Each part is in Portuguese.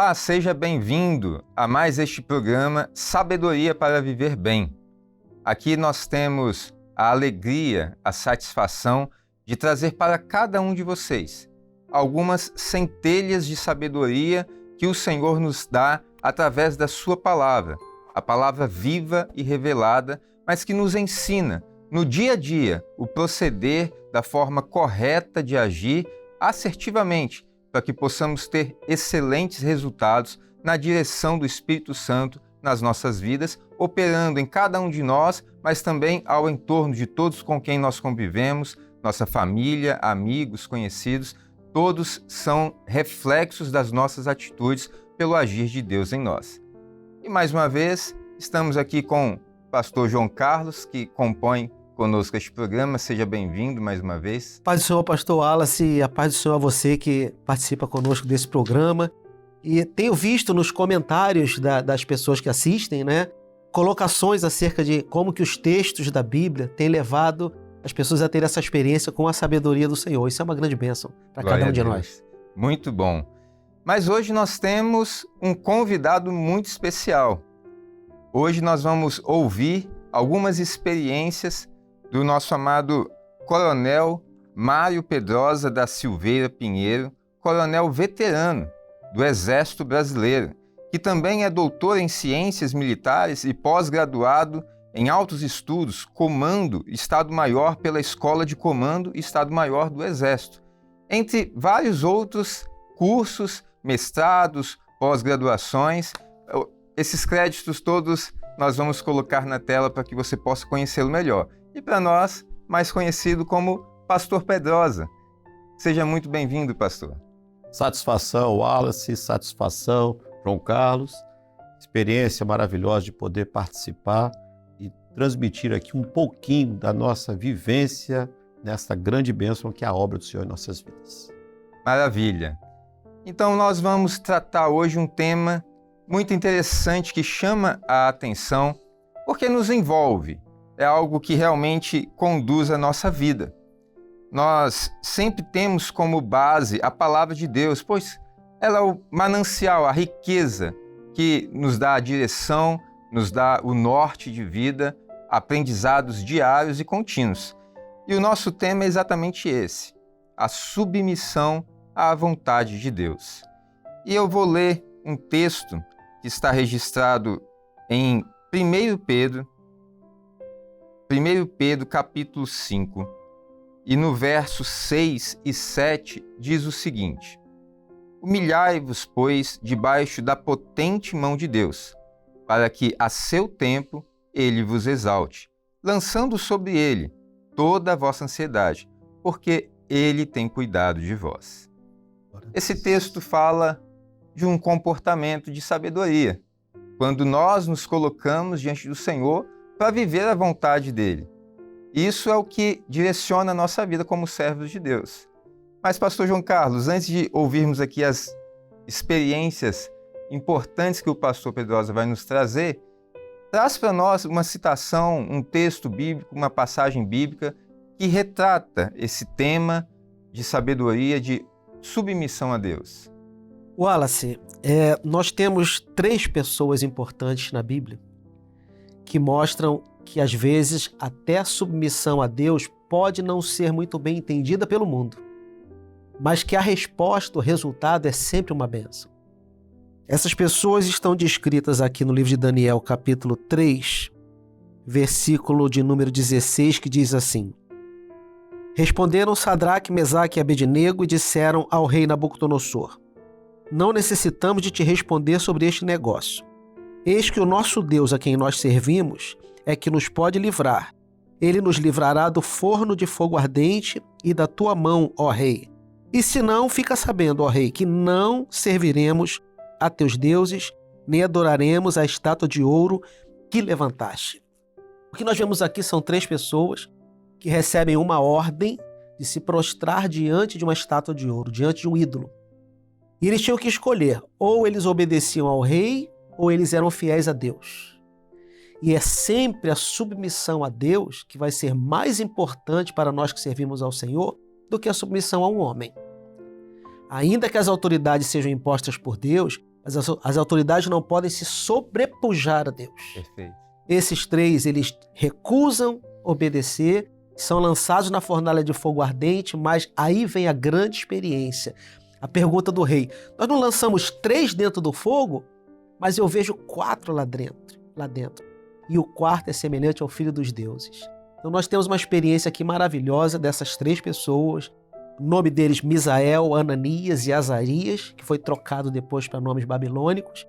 Olá, seja bem-vindo a mais este programa Sabedoria para Viver Bem. Aqui nós temos a alegria, a satisfação de trazer para cada um de vocês algumas centelhas de sabedoria que o Senhor nos dá através da sua palavra, a palavra viva e revelada, mas que nos ensina no dia a dia o proceder da forma correta de agir assertivamente, para que possamos ter excelentes resultados na direção do Espírito Santo nas nossas vidas, operando em cada um de nós, mas também ao entorno de todos com quem nós convivemos, nossa família, amigos, conhecidos, todos são reflexos das nossas atitudes pelo agir de Deus em nós. E mais uma vez, estamos aqui com o pastor João Carlos, que compõe conosco este programa. Seja bem-vindo mais uma vez. Paz do Senhor, pastor Wallace, e a paz do Senhor a você que participa conosco desse programa. E tenho visto nos comentários das pessoas que assistem, colocações acerca de como que os textos da Bíblia têm levado as pessoas a ter essa experiência com a sabedoria do Senhor. Isso é uma grande bênção para cada um de nós. Muito bom. Mas hoje nós temos um convidado muito especial. Hoje nós vamos ouvir algumas experiências do nosso amado Coronel Mário Pedrosa da Silveira Pinheiro, coronel veterano do Exército Brasileiro, que também é doutor em Ciências Militares e pós-graduado em Altos Estudos, Comando Estado-Maior pela Escola de Comando e Estado-Maior do Exército, entre vários outros cursos, mestrados, pós-graduações. Esses créditos todos nós vamos colocar na tela para que você possa conhecê-lo melhor. E para nós, mais conhecido como Pastor Pedrosa. Seja muito bem-vindo, pastor. Satisfação, Wallace, satisfação, João Carlos. Experiência maravilhosa de poder participar e transmitir aqui um pouquinho da nossa vivência nesta grande bênção que é a obra do Senhor em nossas vidas. Maravilha. Então nós vamos tratar hoje um tema muito interessante que chama a atenção porque nos envolve. É algo que realmente conduz a nossa vida. Nós sempre temos como base a palavra de Deus, pois ela é o manancial, a riqueza que nos dá a direção, nos dá o norte de vida, aprendizados diários e contínuos. E o nosso tema é exatamente esse, a submissão à vontade de Deus. E eu vou ler um texto que está registrado em 1 Pedro capítulo 5, e no verso 6 e 7 diz o seguinte: Humilhai-vos, pois, debaixo da potente mão de Deus, para que a seu tempo ele vos exalte, lançando sobre ele toda a vossa ansiedade, porque ele tem cuidado de vós. Esse texto fala de um comportamento de sabedoria, quando nós nos colocamos diante do Senhor para viver a vontade dele. Isso é o que direciona a nossa vida como servos de Deus. Mas, pastor João Carlos, antes de ouvirmos aqui as experiências importantes que o pastor Pedrosa vai nos trazer, traz para nós uma citação, um texto bíblico, uma passagem bíblica que retrata esse tema de sabedoria, de submissão a Deus. Wallace, nós temos 3 pessoas importantes na Bíblia que mostram que, às vezes, até a submissão a Deus pode não ser muito bem entendida pelo mundo, mas que a resposta, o resultado é sempre uma bênção. Essas pessoas estão descritas aqui no livro de Daniel, capítulo 3, versículo de número 16, que diz assim: Responderam Sadraque, Mesaque e Abednego e disseram ao rei Nabucodonosor: Não necessitamos de te responder sobre este negócio. Eis que o nosso Deus, a quem nós servimos, é que nos pode livrar. Ele nos livrará do forno de fogo ardente e da tua mão, ó rei. E se não, fica sabendo, ó rei, que não serviremos a teus deuses, nem adoraremos a estátua de ouro que levantaste. O que nós vemos aqui são 3 pessoas que recebem uma ordem de se prostrar diante de uma estátua de ouro, diante de um ídolo. E eles tinham que escolher, ou eles obedeciam ao rei, ou eles eram fiéis a Deus. E é sempre a submissão a Deus que vai ser mais importante para nós que servimos ao Senhor do que a submissão a um homem. Ainda que as autoridades sejam impostas por Deus, As autoridades não podem se sobrepujar a Deus. Perfeito. Esses três, eles recusam obedecer, são lançados na fornalha de fogo ardente, mas aí vem a grande experiência. A pergunta do rei: nós não lançamos 3 dentro do fogo, mas eu vejo 4 lá dentro. E o quarto é semelhante ao Filho dos Deuses. Então nós temos uma experiência aqui maravilhosa dessas 3 pessoas. O nome deles, Misael, Ananias e Azarias, que foi trocado depois para nomes babilônicos.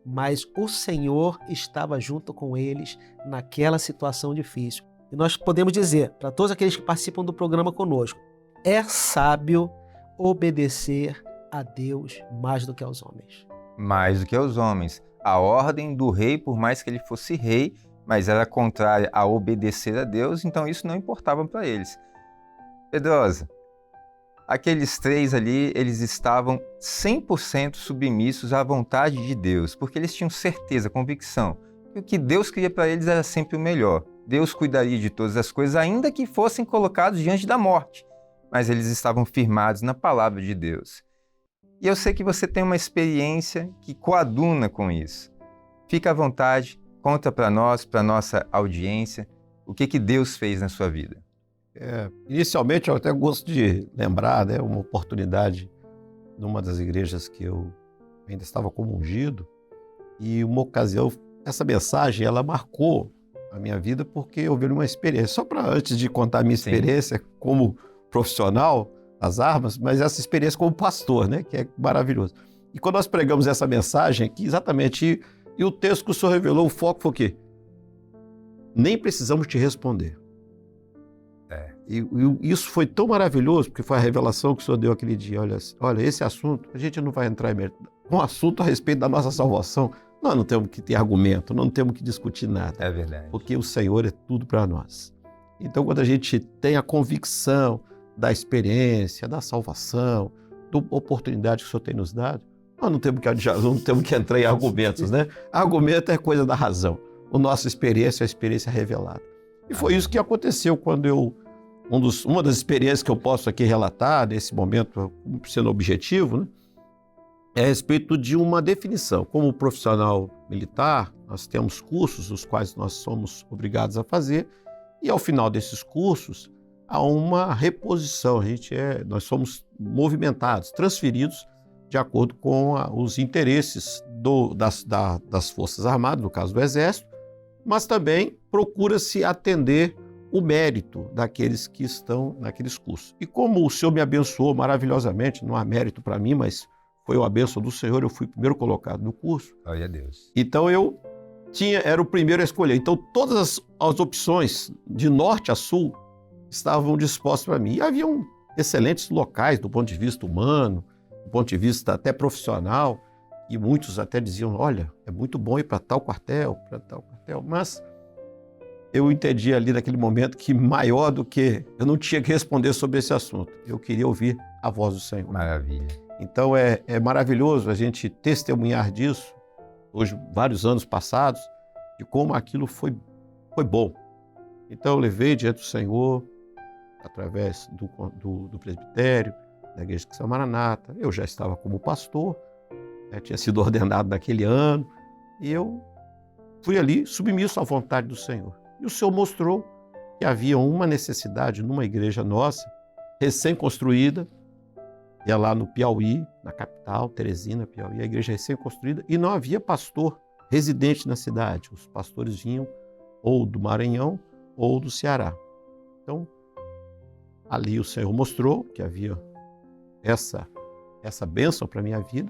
Mas o Senhor estava junto com eles naquela situação difícil. E nós podemos dizer, para todos aqueles que participam do programa conosco, é sábio obedecer a Deus mais do que aos homens. Mais do que aos homens. A ordem do rei, por mais que ele fosse rei, mas era contrária a obedecer a Deus, então isso não importava para eles. Pedrosa, aqueles 3 ali, eles estavam 100% submissos à vontade de Deus, porque eles tinham certeza, convicção, que o que Deus queria para eles era sempre o melhor. Deus cuidaria de todas as coisas, ainda que fossem colocados diante da morte, mas eles estavam firmados na palavra de Deus. E eu sei que você tem uma experiência que coaduna com isso. Fica à vontade, conta para nós, para nossa audiência, o que Deus fez na sua vida. Inicialmente, eu até gosto de lembrar, né, uma oportunidade numa das igrejas que eu ainda estava como ungido, e uma ocasião, essa mensagem, ela marcou a minha vida porque eu vi uma experiência. Só para antes de contar a minha experiência como profissional das armas, mas essa experiência como pastor, né, que é maravilhoso. E quando nós pregamos essa mensagem aqui, exatamente, e o texto que o senhor revelou, o foco foi o quê? Nem precisamos te responder. E isso foi tão maravilhoso, porque foi a revelação que o senhor deu aquele dia. Olha, esse assunto, a gente não vai entrar em um assunto a respeito da nossa salvação. Nós não temos que ter argumento, não temos que discutir nada. É verdade. Porque o Senhor é tudo para nós. Então, quando a gente tem a convicção da experiência, da salvação, da oportunidade que o Senhor tem nos dado, nós não temos que entrar em argumentos, né? Argumento é coisa da razão. A nossa experiência é a experiência revelada. E foi isso que aconteceu quando uma das experiências que eu posso aqui relatar, nesse momento, sendo objetivo, né, é a respeito de uma definição. Como profissional militar, nós temos cursos, os quais nós somos obrigados a fazer, e ao final desses cursos, há uma reposição. Nós somos movimentados, transferidos de acordo com os interesses das Forças Armadas, no caso do Exército, mas também procura-se atender o mérito daqueles que estão naqueles cursos. E como o Senhor me abençoou maravilhosamente, não há mérito para mim, mas foi a bênção do Senhor, eu fui primeiro colocado no curso. Glória a Deus. Então eu era o primeiro a escolher. Então todas as opções, de norte a sul, estavam dispostas para mim. E haviam excelentes locais do ponto de vista humano, do ponto de vista até profissional, e muitos até diziam, olha, é muito bom ir para tal quartel, mas eu entendi ali naquele momento que maior do que eu não tinha que responder sobre esse assunto, eu queria ouvir a voz do Senhor. Maravilha. Então é maravilhoso a gente testemunhar disso, hoje, vários anos passados, de como aquilo foi bom. Então eu levei diante do Senhor, através do presbitério, da Igreja Cristã Maranata. Eu já estava como pastor, tinha sido ordenado naquele ano, e eu fui ali submisso à vontade do Senhor. E o Senhor mostrou que havia uma necessidade numa igreja nossa, recém-construída, ia lá no Piauí, na capital, Teresina, Piauí, a igreja recém-construída, e não havia pastor residente na cidade. Os pastores vinham ou do Maranhão ou do Ceará. Então, ali o Senhor mostrou que havia essa bênção para a minha vida,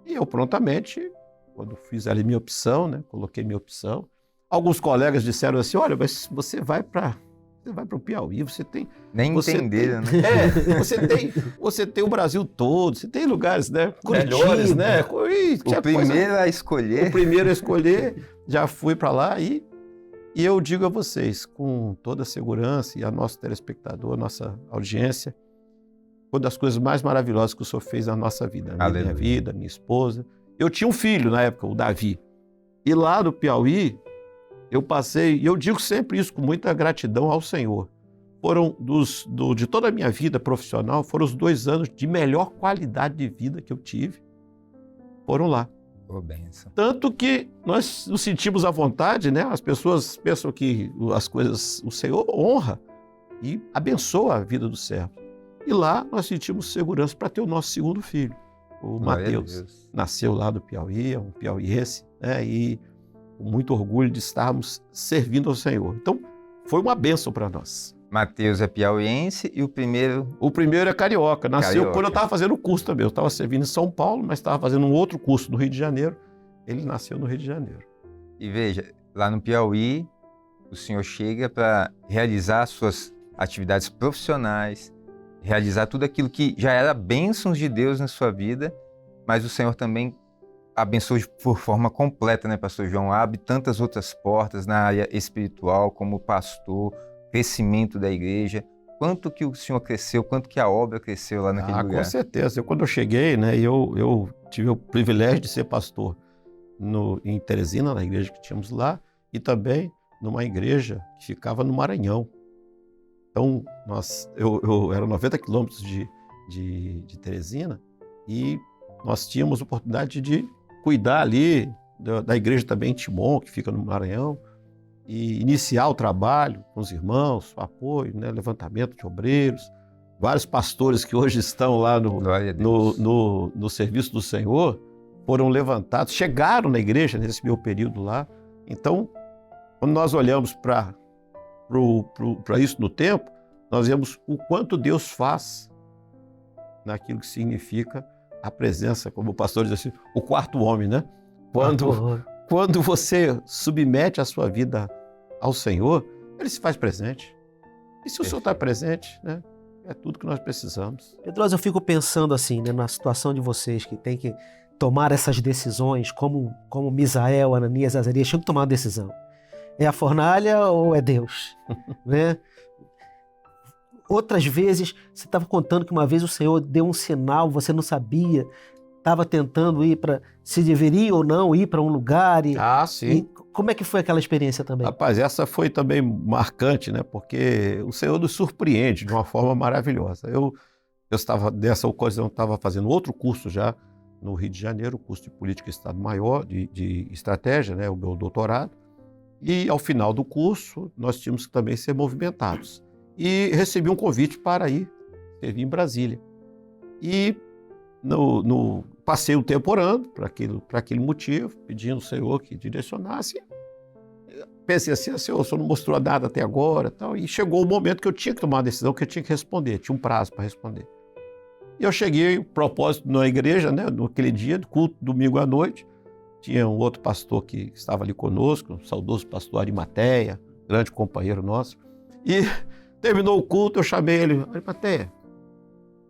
e eu prontamente, quando fiz ali minha opção, né, coloquei minha opção, alguns colegas disseram assim, olha, mas você vai para o Piauí, você tem... Nem entenderam, né? Você tem o Brasil todo, você tem lugares, né, melhores, né? O primeiro a escolher. O primeiro a escolher, já fui para lá e eu digo a vocês, com toda a segurança, e a nosso telespectador, a nossa audiência, uma das coisas mais maravilhosas que o Senhor fez na nossa vida, na minha vida, minha esposa. Eu tinha um filho na época, o Davi, e lá no Piauí, eu passei, e eu digo sempre isso com muita gratidão ao Senhor, foram de toda a minha vida profissional, foram os 2 anos de melhor qualidade de vida que eu tive, foram lá. Ô, bênção. Tanto que nós nos sentimos à vontade, né? As pessoas pensam que as coisas, o Senhor honra e abençoa a vida do servo. E lá nós sentimos segurança para ter o nosso segundo filho, o Glória a Mateus. Deus. Nasceu lá do Piauí, é um piauiense, né? E com muito orgulho de estarmos servindo ao Senhor. Então, foi uma bênção para nós. Mateus é piauiense e o primeiro... O primeiro é carioca, nasceu Carioca. quando eu estava fazendo o curso também. Eu estava servindo em São Paulo, mas estava fazendo um outro curso no Rio de Janeiro. Ele nasceu no Rio de Janeiro. E veja, lá no Piauí, o senhor chega para realizar suas atividades profissionais, realizar tudo aquilo que já era bênçãos de Deus na sua vida, mas o Senhor também abençoa por forma completa, né, pastor João? Abre tantas outras portas na área espiritual, como pastor, crescimento da igreja. Quanto que o senhor cresceu, quanto que a obra cresceu lá naquele lugar? Com certeza. Quando eu cheguei, né, eu tive o privilégio de ser pastor em Teresina, na igreja que tínhamos lá, e também numa igreja que ficava no Maranhão. Então, eu era 90 quilômetros de Teresina e nós tínhamos oportunidade de cuidar ali da igreja também em Timon, que fica no Maranhão, e iniciar o trabalho com os irmãos, o apoio, né, levantamento de obreiros, vários pastores que hoje estão lá no serviço do Senhor foram levantados, chegaram na igreja nesse meu período lá. Então, quando nós olhamos para isso no tempo, nós vemos o quanto Deus faz naquilo que significa a presença, como o pastor diz assim, o quarto homem, né? Quando você submete a sua vida ao Senhor, Ele se faz presente. E se o Senhor está presente, né? É tudo que nós precisamos. Pedrosa, eu fico pensando assim, né, na situação de vocês que tem que tomar essas decisões, como Misael, Ananias, Azarias, tinham que tomar uma decisão. É a fornalha ou é Deus? Né? Outras vezes, você estava contando que uma vez o Senhor deu um sinal, você não sabia, estava tentando ir para, se deveria ou não ir para um lugar. Sim. E como é que foi aquela experiência também? Rapaz, essa foi também marcante, né? Porque o Senhor nos surpreende de uma forma maravilhosa. Eu estava, nessa ocasião, estava fazendo outro curso já no Rio de Janeiro, o curso de Política e Estado Maior, de Estratégia, né? O meu doutorado. E ao final do curso, nós tínhamos que também ser movimentados. E recebi um convite para ir servir em Brasília. E passei o tempo orando para aquele motivo, pedindo ao Senhor que direcionasse. Pensei assim, o Senhor não mostrou nada até agora. Tal, e chegou o momento que eu tinha que tomar uma decisão, que eu tinha que responder, tinha um prazo para responder. E eu cheguei, propósito, na igreja, né, naquele dia, culto, domingo à noite. Tinha um outro pastor que estava ali conosco, o saudoso pastor Arimateia, grande companheiro nosso. E terminou o culto, eu chamei ele, Arimateia,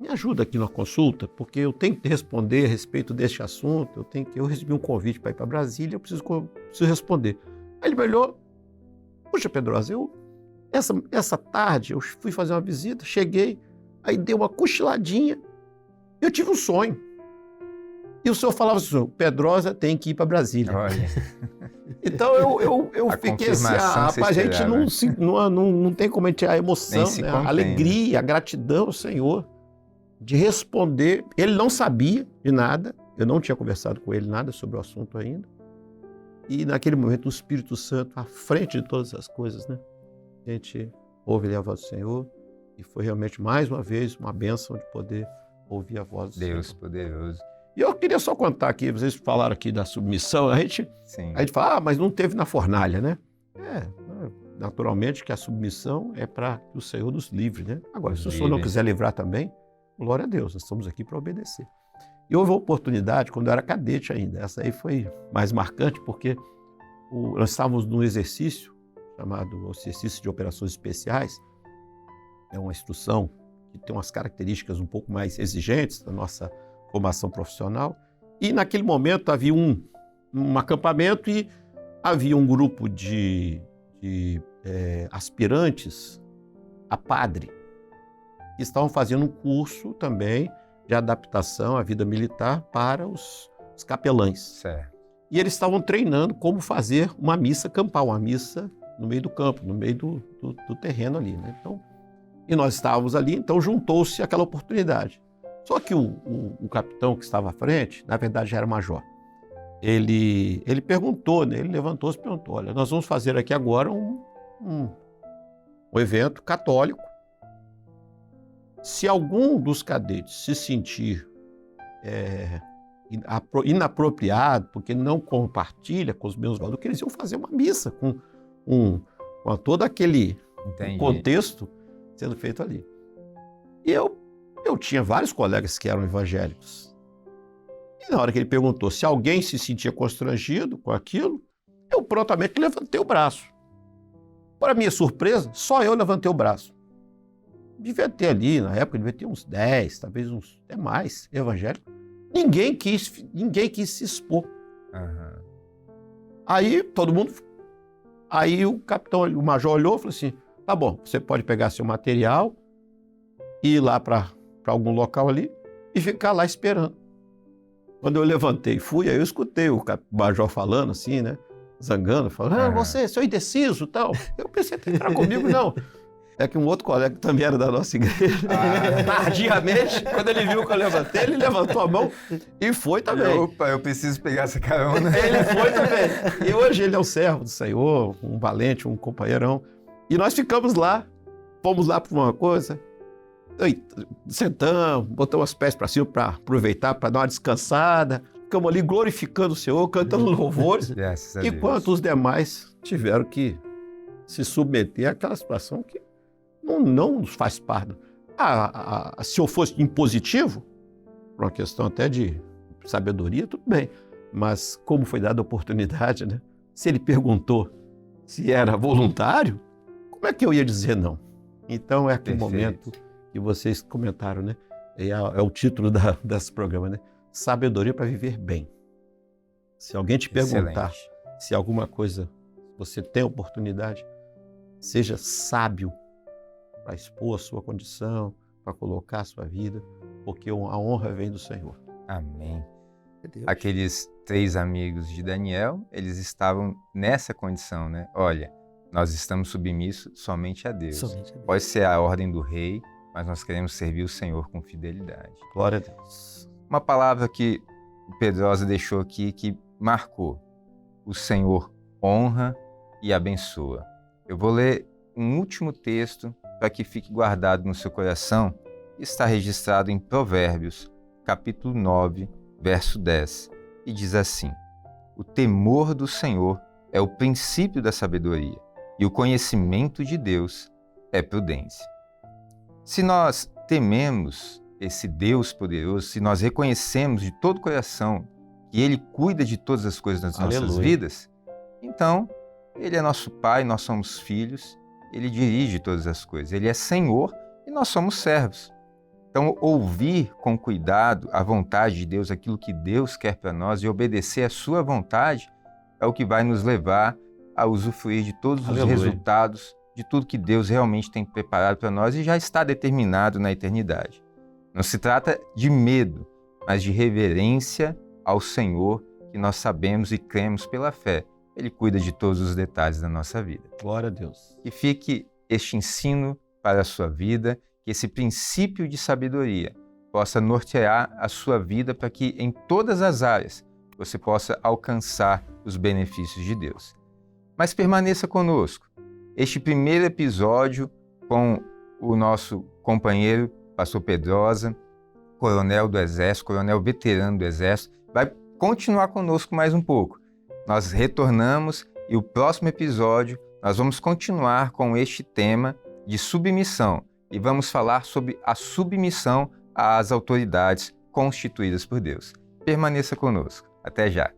me ajuda aqui na consulta, porque eu tenho que responder a respeito deste assunto, eu recebi um convite para ir para Brasília, eu preciso responder. Aí ele me olhou, puxa, Pedrosa, essa tarde eu fui fazer uma visita, cheguei, aí dei uma cochiladinha, eu tive um sonho. E o senhor falava assim, Pedrosa tem que ir para Brasília. Olha. Então eu fiquei assim, rapaz, a gente não tem como a emoção, né? A alegria, a gratidão ao Senhor de responder. Ele não sabia de nada, eu não tinha conversado com ele nada sobre o assunto ainda. E naquele momento o Espírito Santo, à frente de todas as coisas, né? A gente ouve a voz do Senhor e foi realmente mais uma vez uma bênção de poder ouvir a voz do Senhor. Deus poderoso. E eu queria só contar aqui, vocês falaram aqui da submissão, a gente fala, mas não teve na fornalha, né? Naturalmente que a submissão é para que o Senhor nos livre, né? Agora, se o Senhor não quiser livrar também, glória a Deus, nós estamos aqui para obedecer. E houve a oportunidade, quando eu era cadete ainda, essa aí foi mais marcante, porque nós estávamos num exercício, chamado Exercício de Operações Especiais, é uma instrução que tem umas características um pouco mais exigentes da nossa formação profissional, e naquele momento havia um acampamento e havia um grupo de aspirantes a padre que estavam fazendo um curso também de adaptação à vida militar para os capelães. Certo. E eles estavam treinando como fazer uma missa campal, uma missa no meio do campo, no meio do terreno ali, né? Então, e nós estávamos ali, então juntou-se aquela oportunidade. Só que o capitão que estava à frente, na verdade, já era major. ele perguntou, né? Ele levantou-se e perguntou, olha, nós vamos fazer aqui agora um evento católico. Se algum dos cadetes se sentir inapropriado, porque não compartilha com os meus valores, que eles iam fazer uma missa com todo aquele contexto sendo feito ali. E eu tinha vários colegas que eram evangélicos. E na hora que ele perguntou se alguém se sentia constrangido com aquilo, eu prontamente levantei o braço. Para minha surpresa, só eu levantei o braço. Devia ter ali, na época, devia ter uns 10, talvez até mais, evangélicos. Ninguém quis se expor. Uhum. Aí todo mundo... Aí o major olhou e falou assim, tá bom, você pode pegar seu material, ir lá para algum local ali e ficar lá esperando. Quando eu levantei e fui, aí eu escutei o major falando assim, né? Zangando, falando, você, seu indeciso e tal. Eu pensei, entrar comigo, não. É que um outro colega que também era da nossa igreja, tardiamente, quando ele viu que eu levantei, ele levantou a mão e foi também. Opa, eu preciso pegar essa carona. Ele foi também. E hoje ele é um servo do Senhor, um valente, um companheirão. E nós ficamos lá, fomos lá para uma coisa, sentamos, botamos os pés para cima para aproveitar, para dar uma descansada. Ficamos ali glorificando o Senhor, cantando louvores. Enquanto os demais tiveram que se submeter àquela situação que não nos faz parte. Se eu fosse impositivo, por uma questão até de sabedoria, tudo bem. Mas como foi dada a oportunidade, né? Se ele perguntou se era voluntário, como é que eu ia dizer não? Então é aquele momento que vocês comentaram, né? É o título desse programa, né? Sabedoria para viver bem. Se alguém te perguntar se alguma coisa você tem oportunidade, seja sábio para expor a sua condição, para colocar a sua vida, porque a honra vem do Senhor. Amém. Aqueles 3 amigos de Daniel, eles estavam nessa condição, né? Olha, nós estamos submissos somente a Deus. Pode ser a ordem do rei, mas nós queremos servir o Senhor com fidelidade. Glória a Deus. Uma palavra que o Pedrosa deixou aqui que marcou. O Senhor honra e abençoa. Eu vou ler um último texto para que fique guardado no seu coração. Está registrado em Provérbios, capítulo 9, verso 10. E diz assim: o temor do Senhor é o princípio da sabedoria, e o conhecimento de Deus é prudência. Se nós tememos esse Deus poderoso, se nós reconhecemos de todo o coração que Ele cuida de todas as coisas das nossas vidas, então Ele é nosso Pai, nós somos filhos, Ele dirige todas as coisas, Ele é Senhor e nós somos servos. Então, ouvir com cuidado a vontade de Deus, aquilo que Deus quer para nós e obedecer à sua vontade é o que vai nos levar a usufruir de todos os resultados, de tudo que Deus realmente tem preparado para nós e já está determinado na eternidade. Não se trata de medo, mas de reverência ao Senhor, que nós sabemos e cremos pela fé. Ele cuida de todos os detalhes da nossa vida. Glória a Deus. Que fique este ensino para a sua vida, que esse princípio de sabedoria possa nortear a sua vida para que em todas as áreas você possa alcançar os benefícios de Deus. Mas permaneça conosco. Este primeiro episódio com o nosso companheiro, pastor Pedrosa, coronel do Exército, coronel veterano do Exército, vai continuar conosco mais um pouco. Nós retornamos e o próximo episódio nós vamos continuar com este tema de submissão e vamos falar sobre a submissão às autoridades constituídas por Deus. Permaneça conosco. Até já!